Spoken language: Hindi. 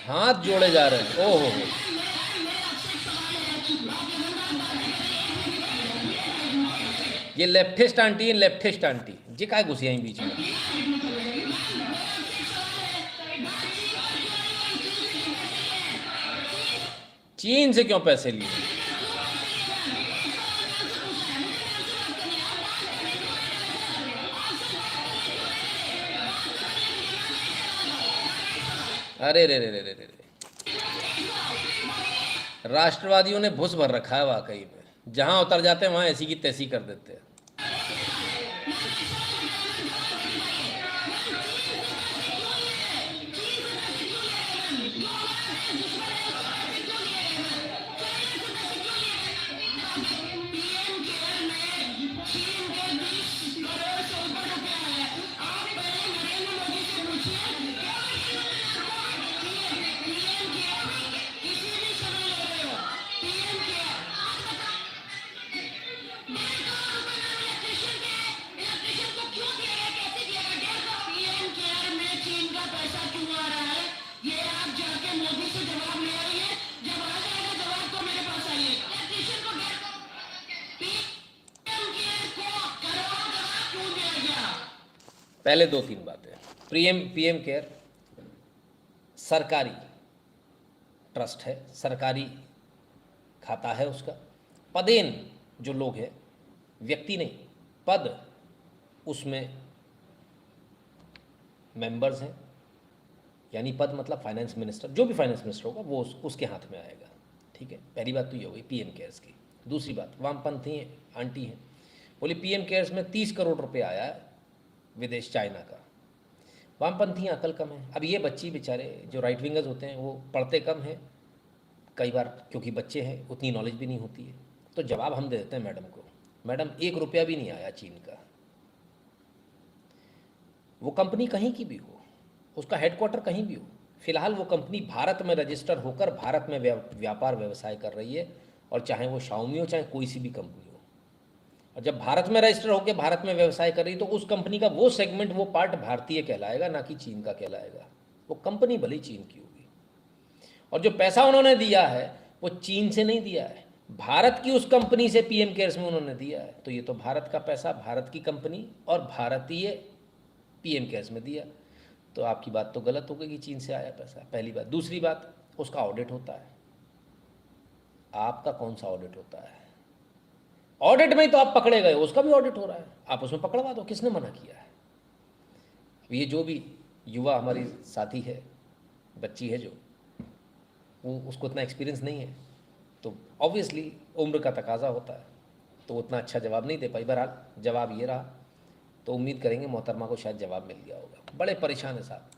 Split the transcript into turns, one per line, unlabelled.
हाथ जोड़े जा रहे हैं, ओहो। ये लेफ्टिस्ट आंटी है, लेफ्टिस्ट आंटी जी काय घुसी आई बीच में। चीन से क्यों पैसे लिए? अरे रे रे रे रे रे, राष्ट्रवादियों ने भुस भर रखा है वाकई में, जहां उतर जाते हैं वहां ऐसी की तैसी कर देते हैं। पहले दो तीन बातें। पीएम पीएम केयर सरकारी ट्रस्ट है, सरकारी खाता है उसका। पदेन जो लोग हैं, व्यक्ति नहीं, पद उसमें मेंबर्स हैं, यानी पद मतलब फाइनेंस मिनिस्टर, जो भी फाइनेंस मिनिस्टर होगा वो उसके हाथ में आएगा। ठीक है, पहली बात तो ये हो गई पीएम केयर्स की। दूसरी बात, वामपंथी आंटी हैं, बोली पीएम केयर्स में 30 करोड़ रुपए आया है विदेश, चाइना का। वामपंथी अकल कम है। अब ये बच्ची बेचारे जो राइट विंगर्स होते हैं वो पढ़ते कम हैं कई बार, क्योंकि बच्चे हैं, उतनी नॉलेज भी नहीं होती है। तो जवाब हम दे देते हैं मैडम को, मैडम 1 रुपया भी नहीं आया चीन का। वो कंपनी कहीं की भी हो, उसका हेडक्वार्टर कहीं भी हो, फिलहाल वो कंपनी भारत में रजिस्टर होकर भारत में व्यापार व्यवसाय कर रही है, और चाहे वो शाओमी हो चाहे कोई सी भी कंपनी हो। और जब भारत में रजिस्टर होकर भारत में व्यवसाय कर रही तो उस कंपनी का वो सेगमेंट, वो पार्ट भारतीय कहलाएगा, ना कि चीन का कहलाएगा। वो कंपनी भले चीन की होगी, और जो पैसा उन्होंने दिया है वो चीन से नहीं दिया है, भारत की उस कंपनी से पीएम केयर्स में उन्होंने दिया है। तो ये तो भारत का पैसा, भारत की कंपनी और भारतीय पीएम केयर्स में दिया। तो आपकी बात तो गलत हो गई कि चीन से आया पैसा, पहली बात। दूसरी बात, उसका ऑडिट होता है, आपका कौन सा ऑडिट होता है? ऑडिट में ही तो आप पकड़े गए, उसका भी ऑडिट हो रहा है, आप उसमें पकड़वा दो, किसने मना किया है? ये जो भी युवा हमारी साथी है, बच्ची है जो, वो उसको इतना एक्सपीरियंस नहीं है, तो ऑब्वियसली उम्र का तकाजा होता है, तो उतना अच्छा जवाब नहीं दे पाई। बहरहाल जवाब ये रहा, तो उम्मीद करेंगे मोहतरमा को शायद जवाब मिल गया होगा। बड़े परेशान है साहब।